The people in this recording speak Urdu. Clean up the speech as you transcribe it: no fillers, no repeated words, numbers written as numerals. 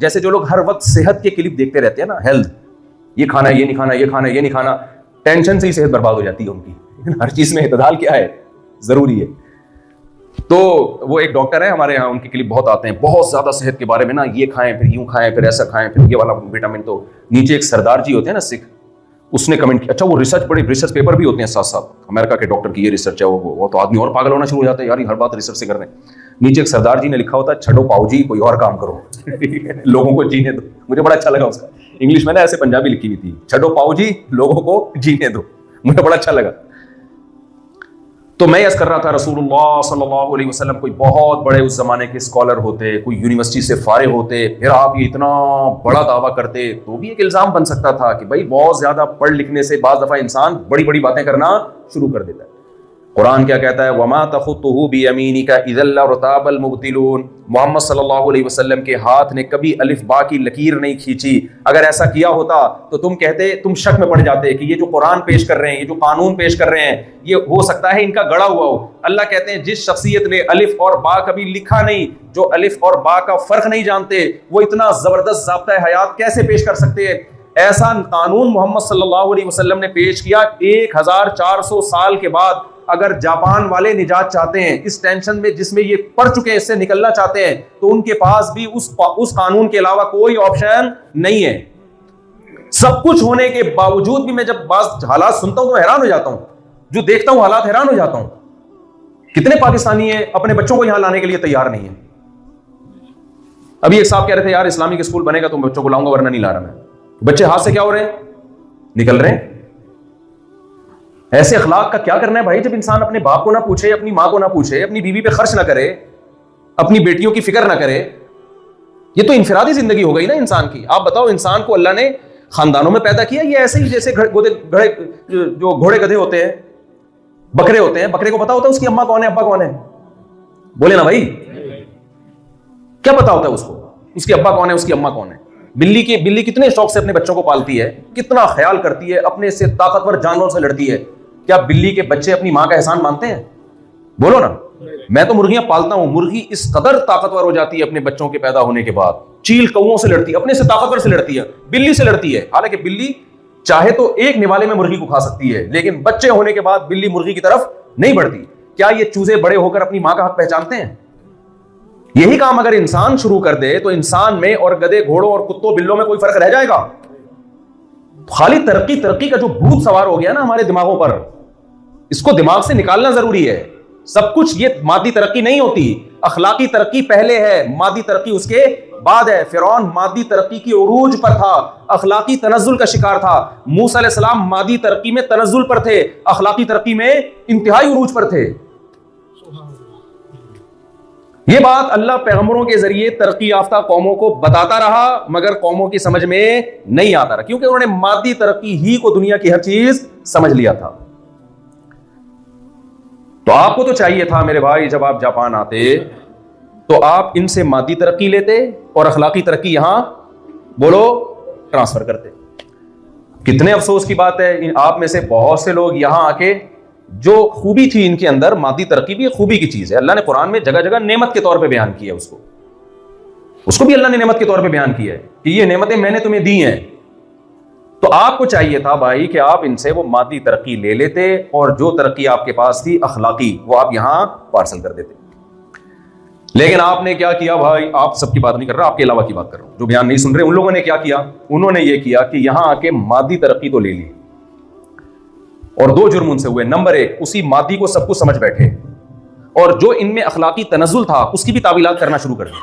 جیسے جو لوگ ہر وقت صحت کے کلپ دیکھتے رہتے ہیں نا، ہیلتھ، یہ کھانا ہے، یہ نہیں کھانا، یہ کھانا ہے، یہ نہیں کھانا، ٹینشن سے ہی صحت برباد ہو جاتی ہے ان کی. ہر چیز میں اعتدال کیا ہے؟ ضروری ہے. تو وہ ایک ڈاکٹر ہے ہمارے یہاں، ان کے کلپ بہت آتے ہیں بہت زیادہ صحت کے بارے میں نا، یہ کھائیں پھر یوں کھائیں پھر ایسا کھائیں پھر یہ والا وٹامن. تو نیچے ایک سردار جی ہوتے ہیں نا سکھ، اس نے کمنٹ کیا. اچھا وہ ریسرچ، بڑے ریسرچ پیپر بھی ہوتے ہیں ساتھ ساتھ، امریکہ کے ڈاکٹر کی یہ ریسرچ ہے، وہ تو آدمی اور پاگل ہونا شروع ہو جاتا ہے یار، ہر بات ریسرچ سے کر رہے ہیں. نیچے ایک سردار جی نے لکھا ہوتا ہے چھڈو پاؤ جی کوئی اور کام کرو. لوگوں کو جینے دو. مجھے بڑا اچھا لگا اس کا انگلش میں نا ایسے پنجابی لکھی ہوئی تھی، چھڈو پاؤ جی لوگوں کو جینے دو. مجھے بڑا اچھا لگا. تو میں یس کر رہا تھا رسول اللہ صلی اللہ علیہ وسلم کوئی بہت بڑے اس زمانے کے اسکالر ہوتے، کوئی یونیورسٹی سے فارغ ہوتے، پھر آپ یہ اتنا بڑا دعویٰ کرتے تو بھی ایک الزام بن سکتا تھا کہ بھائی بہت زیادہ پڑھ لکھنے سے بعض دفعہ انسان بڑی بڑی باتیں کرنا شروع کر دیتا ہے. قرآن کیا کہتا ہے؟ وما تخطه بیمینک اذا لارتاب المبطلون. محمد صلی اللہ علیہ وسلم کے ہاتھ نے کبھی الف با کی لکیر نہیں کھینچی. اگر ایسا کیا ہوتا تو تم کہتے، تم شک میں پڑ جاتے کہ یہ جو قرآن پیش کر رہے ہیں، یہ جو قانون پیش کر رہے ہیں، یہ ہو سکتا ہے ان کا گڑا ہوا ہو. اللہ کہتے ہیں جس شخصیت نے الف اور با کبھی لکھا نہیں، جو الف اور با کا فرق نہیں جانتے، وہ اتنا زبردست ضابطۂ حیات کیسے پیش کر سکتے ہیں؟ ایسا قانون محمد صلی اللہ علیہ وسلم نے پیش کیا 1400 سال کے بعد. اگر جاپان والے نجات چاہتے ہیں اس ٹینشن میں جس میں یہ پڑ چکے ہیں، اس سے نکلنا چاہتے ہیں، تو ان کے پاس بھی اس قانون کے علاوہ کوئی آپشن نہیں ہے. سب کچھ ہونے کے باوجود بھی میں جب بعض حالات سنتا ہوں تو حیران ہو جاتا ہوں، جو دیکھتا ہوں حالات حیران ہو جاتا ہوں. کتنے پاکستانی ہیں اپنے بچوں کو یہاں لانے کے لیے تیار نہیں ہیں. ابھی ایک صاحب کہہ رہے تھے یار اسلامک اسکول بنے گا تو بچوں کو لاؤں گا ورنہ نہیں لا رہا میں. بچے ہاتھ سے کیا ہو رہے ہیں؟ نکل رہے ہیں. ایسے اخلاق کا کیا کرنا ہے بھائی؟ جب انسان اپنے باپ کو نہ پوچھے، اپنی ماں کو نہ پوچھے، اپنی بیوی پہ خرچ نہ کرے، اپنی بیٹیوں کی فکر نہ کرے، یہ تو انفرادی زندگی ہو گئی نا انسان کی. آپ بتاؤ انسان کو اللہ نے خاندانوں میں پیدا کیا، یہ ایسے ہی جیسے جو گھوڑے گدھے ہوتے ہیں، بکرے ہوتے ہیں، بکرے کو پتا ہوتا ہے اس کی اماں کون ہے ابا کون ہے؟ بولے نا بھائی، کیا پتا ہوتا ہے اس کو اس کے ابا کون ہے اس کی اماں کون ہے؟ بلی کتنے شوق سے اپنے بچوں کو پالتی ہے، کتنا خیال کرتی ہے، اپنے سے طاقتور جانوروں سے لڑتی ہے. کیا بلی کے بچے اپنی ماں کا احسان مانتے ہیں؟ بولو نا. میں تو مرغیاں پالتا ہوں، مرغی اس قدر طاقتور ہو جاتی ہے اپنے بچوں کے پیدا ہونے کے بعد، چیل کووں سے لڑتی ہے، اپنے سے طاقتور سے لڑتی ہے، بلی سے لڑتی ہے. حالانکہ بلی چاہے تو ایک نوالے میں مرغی کو کھا سکتی ہے، لیکن بچے ہونے کے بعد بلی مرغی کی طرف نہیں بڑھتی. کیا یہ چوزے بڑے ہو کر اپنی ماں کا حق پہچانتے ہیں؟ یہی کام اگر انسان شروع کر دے تو انسان میں اور گدے گھوڑوں اور کتوں بلوں میں کوئی فرق رہ جائے گا؟ خالی ترقی کا جو بھوت سوار ہو گیا نا ہمارے دماغوں پر، اس کو دماغ سے نکالنا ضروری ہے. سب کچھ یہ مادی ترقی نہیں ہوتی، اخلاقی ترقی پہلے ہے، مادی ترقی اس کے بعد ہے. فرعون مادی ترقی کی عروج پر تھا، اخلاقی تنزل کا شکار تھا. موسیٰ علیہ السلام مادی ترقی میں تنزل پر تھے، اخلاقی ترقی میں انتہائی عروج پر تھے. یہ بات اللہ پیغمبروں کے ذریعے ترقی یافتہ قوموں کو بتاتا رہا، مگر قوموں کی سمجھ میں نہیں آتا رہا، کیونکہ انہوں نے مادی ترقی ہی کو دنیا کی ہر چیز سمجھ لیا تھا. تو آپ کو تو چاہیے تھا میرے بھائی جب آپ جاپان آتے تو آپ ان سے مادی ترقی لیتے اور اخلاقی ترقی یہاں بولو ٹرانسفر کرتے. کتنے افسوس کی بات ہے، آپ میں سے بہت سے لوگ یہاں آ کے جو خوبی تھی ان کے اندر، مادی ترقی بھی خوبی کی چیز ہے، اللہ نے قرآن میں جگہ جگہ نعمت کے طور پہ بیان کیا ہے، اس کو بھی اللہ نے نعمت کے طور پہ بیان کیا ہے کہ یہ نعمتیں میں نے تمہیں دی ہیں. تو آپ کو چاہیے تھا بھائی کہ آپ ان سے وہ مادی ترقی لے لیتے اور جو ترقی آپ کے پاس تھی اخلاقی وہ آپ یہاں پارسل کر دیتے. لیکن آپ نے کیا کیا بھائی؟ آپ سب کی بات نہیں کر رہا، آپ کے علاوہ کی بات کر رہا ہوں، جو بیان نہیں سن رہے ان لوگوں نے کیا کیا؟ انہوں نے یہ کیا کہ یہاں آ کے مادی ترقی تو لے لی اور دو جرم ان سے ہوئے. نمبر ایک، اسی مادی کو سب کچھ سمجھ بیٹھے، اور جو ان میں اخلاقی تنزل تھا اس کی بھی تعویلات کرنا شروع کر دی.